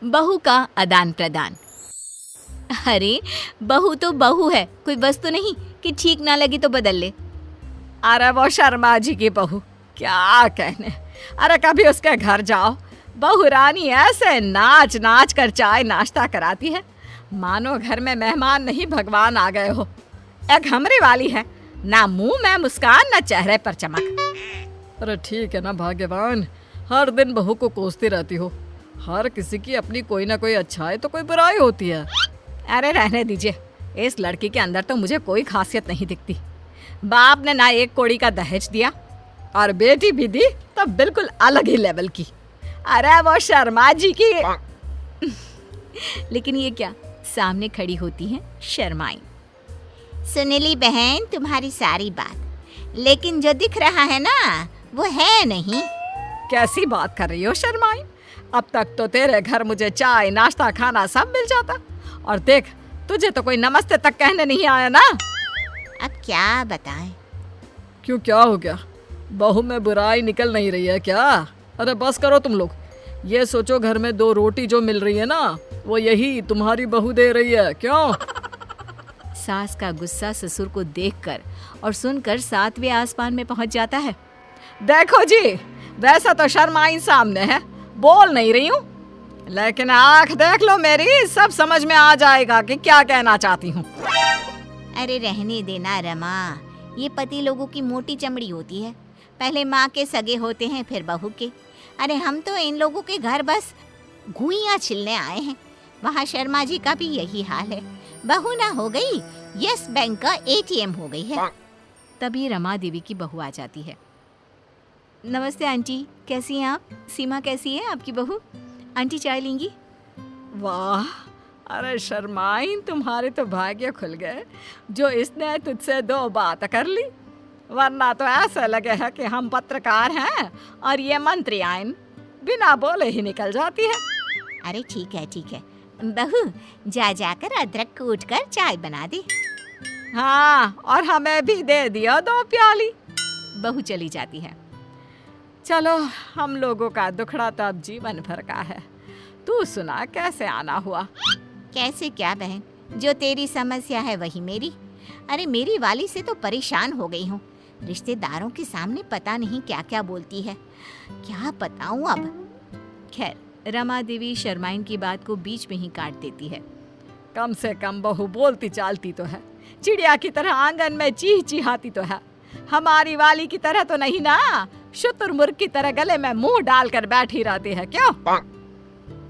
बहू का आदान प्रदान। अरे बहू तो बहू है, कोई वस्तु नहीं कि ठीक ना लगी तो बदल ले। अरे वो शर्मा जी की बहू, क्या कहने। अरे कभी उसके घर जाओ, बहू रानी ऐसे नाच नाच कर चाय नाश्ता कराती है, मानो घर में मेहमान नहीं भगवान आ गए हो। एक हमरी वाली है, ना मुंह में मुस्कान ना चेहरे पर चमक। अरे ठीक है ना भाग्यवान, हर दिन बहू को कोसती रहती हो। हर किसी की अपनी कोई ना कोई अच्छाई तो कोई बुराई होती है। अरे रहने दीजिए, इस लड़की के अंदर तो मुझे कोई खासियत नहीं दिखती। बाप ने ना एक कौड़ी का दहेज दिया और बेटी भी दी तो बिल्कुल अलग ही लेवल की। अरे वो शर्मा जी की। लेकिन ये क्या, सामने खड़ी होती हैं शर्माई। सुन ली बहन तुम्हारी सारी बात, लेकिन जो दिख रहा है ना वो है नहीं। कैसी बात कर रही हो शर्माई? अब तक तो तेरे घर मुझे चाय नाश्ता खाना सब मिल जाता, और देख तुझे तो कोई नमस्ते तक कहने नहीं आया ना। अब क्या बताएं? क्यों, क्या हो गया? बहू में बुराई निकल नहीं रही है क्या? अरे बस करो तुम लोग, ये सोचो घर में 2 रोटी जो मिल रही है ना, वो यही तुम्हारी बहू दे रही है। क्यों? सास का गुस्सा ससुर को देखकर और सुनकर 7वें आसमान में पहुंच जाता है। देखो जी, वैसा तो शर्माई सामने है, बोल नहीं रही हूँ, लेकिन आंख देख लो मेरी, सब समझ में आ जाएगा कि क्या कहना चाहती हूँ। अरे रहने देना रमा, ये पति लोगों की मोटी चमड़ी होती है। पहले माँ के सगे होते हैं, फिर बहू के। अरे हम तो इन लोगों के घर बस घुइयां छिलने आए हैं। वहाँ शर्मा जी का भी यही हाल है, बहू ना हो गई यस बैंक का ATM हो गई है। तभी रमा देवी की बहू आ जाती है। नमस्ते आंटी, कैसी हैं आप? सीमा कैसी है आपकी बहू? आंटी चाय लेंगी? वाह, अरे शर्माई तुम्हारे तो भाग्य खुल गए जो इसने तुझसे 2 बात कर ली, वरना तो ऐसा लगे है कि हम पत्रकार हैं और ये मंत्री आइन बिना बोले ही निकल जाती है। अरे ठीक है बहू, जा जाकर अदरक कूट कर चाय बना दे। हाँ, और हमें भी दे दिया 2 प्याली। बहू चली जाती है। चलो, हम लोगों का दुखड़ा तो अब जीवन भर का है। तू सुना, कैसे आना हुआ? कैसे क्या बहन, जो तेरी समस्या है वही मेरी। अरे मेरी वाली से तो परेशान हो गई हूँ, रिश्तेदारों के सामने पता नहीं क्या क्या बोलती है, क्या बताऊँ अब। खैर, रमा देवी शर्माइन की बात को बीच में ही काट देती है। कम से कम बहू बोलती चालती तो है, चिड़िया की तरह आंगन में चीह चिहाती तो है। हमारी वाली की तरह तो नहीं ना, शुतुरमुर्ग की तरह गले में मुंह डालकर बैठी रहती है। क्यों?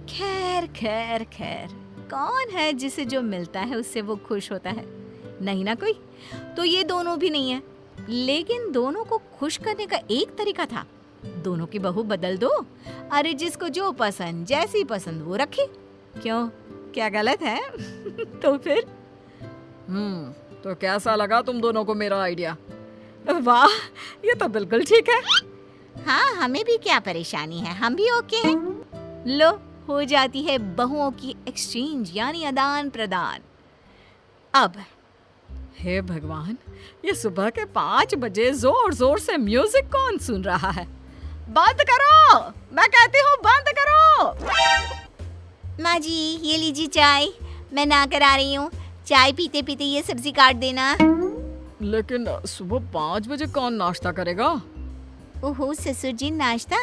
खैर खैर खैर, कौन है जिसे जो मिलता है उससे वो खुश होता है? नहीं ना कोई। तो ये दोनों भी नहीं है, लेकिन दोनों को खुश करने का एक तरीका था, दोनों की बहू बदल दो। अरे जिसको जो पसंद, जैसी पसंद वो रखे। क्यों, क्या गलत है? तो फिर तो कैसा लगा तुम दोनों को मेरा आइडिया? वाह, ये तो बिल्कुल ठीक है। हाँ, हमें भी क्या परेशानी है, हम भी ओके हैं। लो, हो जाती है बहुओं की एक्सचेंज, यानी आदान प्रदान। अब हे भगवान, ये सुबह के 5 बजे जोर जोर से म्यूजिक कौन सुन रहा है? बंद करो, मैं कहती हूँ बंद करो। माँ जी ये लीजिए चाय, मैं ना करा रही हूँ। चाय पीते पीते ये सब्जी काट देना। लेकिन सुबह 5 बजे कौन नाश्ता करेगा? ओहो ससुर जी, नाश्ता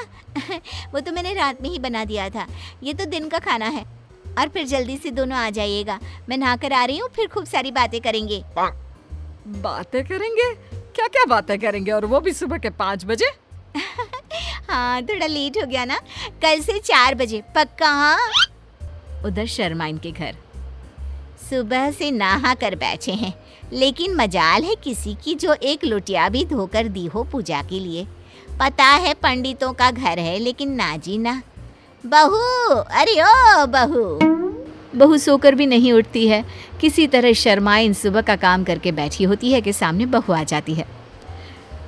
वो तो मैंने रात में ही बना दिया था, ये तो दिन का खाना है। और फिर जल्दी से दोनों आ जाइएगा, मैं नहा कर आ रही हूँ, फिर खूब सारी बातें करेंगे। बातें करेंगे? क्या क्या बातें करेंगे, और वो भी सुबह के 5 बजे? हाँ, थोड़ा लेट हो गया ना, कल से 4 बजे पक्का। हाँ। उधर शर्माइन के घर सुबह से नहा कर बैठे हैं, लेकिन मजाल है किसी की जो एक लोटिया भी धोकर दी हो पूजा के लिए। पता है पंडितों का घर है, लेकिन ना जी ना। बहू, अरे ओ बहू। बहू सोकर भी नहीं उठती है। किसी तरह शर्माइन सुबह का काम करके बैठी होती है कि सामने बहू आ जाती है।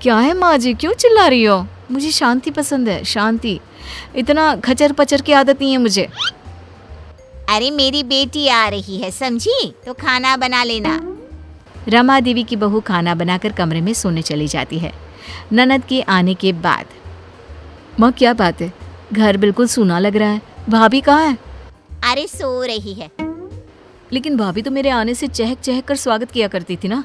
क्या है माँ जी, क्यों चिल्ला रही हो? मुझे शांति पसंद है, शांति। इतना खचर पचर की आदत नहीं है मुझे। अरे मेरी बेटी आ रही है, समझी? तो खाना बना लेना। रमा देवी की बहू खाना बनाकर कमरे में सोने चली जाती है। ननद के आने के बाद, माँ क्या बात है, घर बिल्कुल सूना लग रहा है, भाभी कहाँ है? अरे सो रही है। लेकिन भाभी तो मेरे आने से चहक चहक कर स्वागत किया करती थी ना।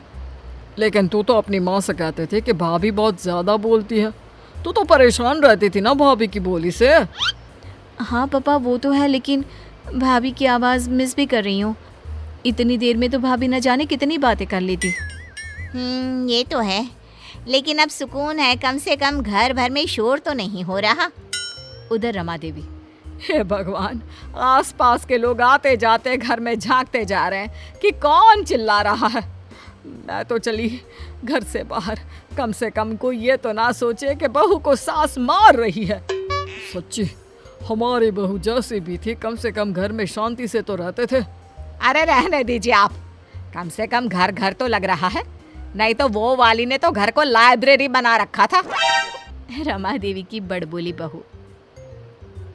लेकिन तू तो अपनी माँ से कहते थे कि भाभी बहुत ज़्यादा बोलती है। तू तो परेशान रहती थी ना भाभी की बोली से। हाँ पापा वो तो है, लेकिन भाभी की आवाज़ मिस भी कर रही हूँ। इतनी देर में तो भाभी न जाने कितनी बातें कर लेती। ये तो है, लेकिन अब सुकून है, कम से कम घर भर में शोर तो नहीं हो रहा। उधर रमा देवी, हे भगवान, आसपास के लोग आते जाते घर में झांकते जा रहे हैं कि कौन चिल्ला रहा है। मैं तो चली घर से बाहर, कम से कम कोई ये तो ना सोचे कि बहू को सास मार रही है। सच्ची हमारी बहू जैसी भी थी, कम से कम घर में शांति से तो रहते थे। अरे रहने दीजिए आप, कम से कम घर घर तो लग रहा है, नहीं तो वो वाली ने तो घर को लाइब्रेरी बना रखा था। रमा देवी की बड़बोली बहू।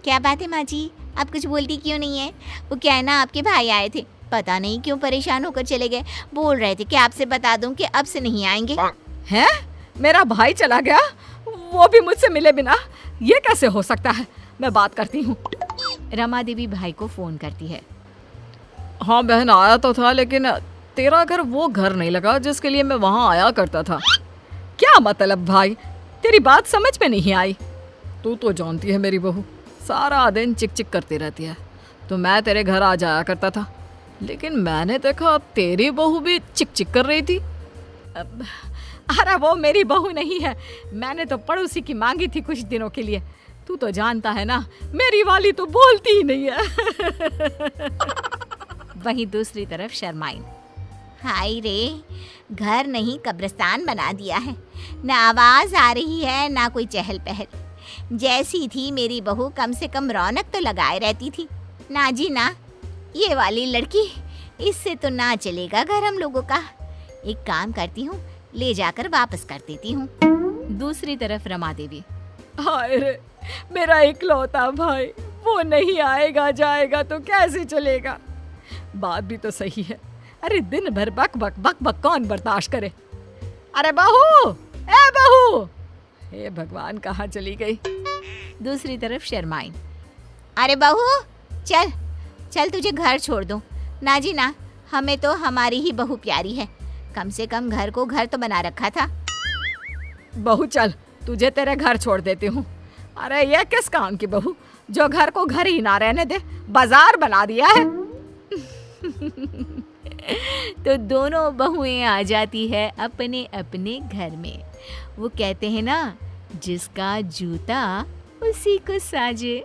क्या बात है माँ जी, आप कुछ बोलती क्यों नहीं है? वो क्या है ना, आपके भाई आए थे, पता नहीं क्यों परेशान होकर चले गए। बोल रहे थे कि आपसे बता दूं कि अब से नहीं आएंगे। हैं? मेरा भाई चला गया, वो भी मुझसे मिले बिना? ये कैसे हो सकता है? मैं बात करती हूँ। रमा देवी भाई को फोन करती है। हाँ बहन, आया तो था, लेकिन तेरा घर वो घर नहीं लगा जिसके लिए मैं वहाँ आया करता था। क्या मतलब भाई, तेरी बात समझ में नहीं आई। तू तो जानती है मेरी बहू सारा दिन चिक चिक करती रहती है, तो मैं तेरे घर आ जाया करता था, लेकिन मैंने देखा तेरी बहू भी चिक चिक कर रही थी। अरे वो मेरी बहू नहीं है, मैंने तो पड़ोसी की मांगी थी कुछ दिनों के लिए। तू तो जानता है ना, मेरी वाली तो बोलती ही नहीं है। वहीं दूसरी तरफ शर्माइन। हाय रे, घर नहीं कब्रिस्तान बना दिया है। ना आवाज आ रही है, ना कोई चहल पहल। जैसी थी मेरी बहू, कम से कम रौनक तो लगाए रहती थी। ना जी ना, ये वाली लड़की, इससे तो ना चलेगा घर हम लोगों का। एक काम करती हूँ, ले जाकर वापस कर देती हूँ। दूसरी तरफ रमा देवी। हाय रे, मेरा इकलौता भाई, वो नहीं आएगा जाएगा तो कैसे चलेगा? बात भी तो सही है। अरे दिन भर बक बक बक बक कौन बर्दाश्त करे? अरे बहू, ए बहू, हे भगवान, कहाँ चली गई? दूसरी तरफ शर्माइन। अरे बहू, चल चल, तुझे घर छोड़ दूँ। ना जी ना, हमें तो हमारी ही बहू प्यारी है, कम से कम घर को घर तो बना रखा था। बहू चल, तुझे तेरे घर छोड़ देती हूँ। अरे ये किस काम की बहू, जो घर को घर ही ना रहने दे, बाजार बना दिया है। तो दोनों बहुएं आ जाती है अपने अपने घर में। वो कहते हैं ना, जिसका जूता उसी को साजे।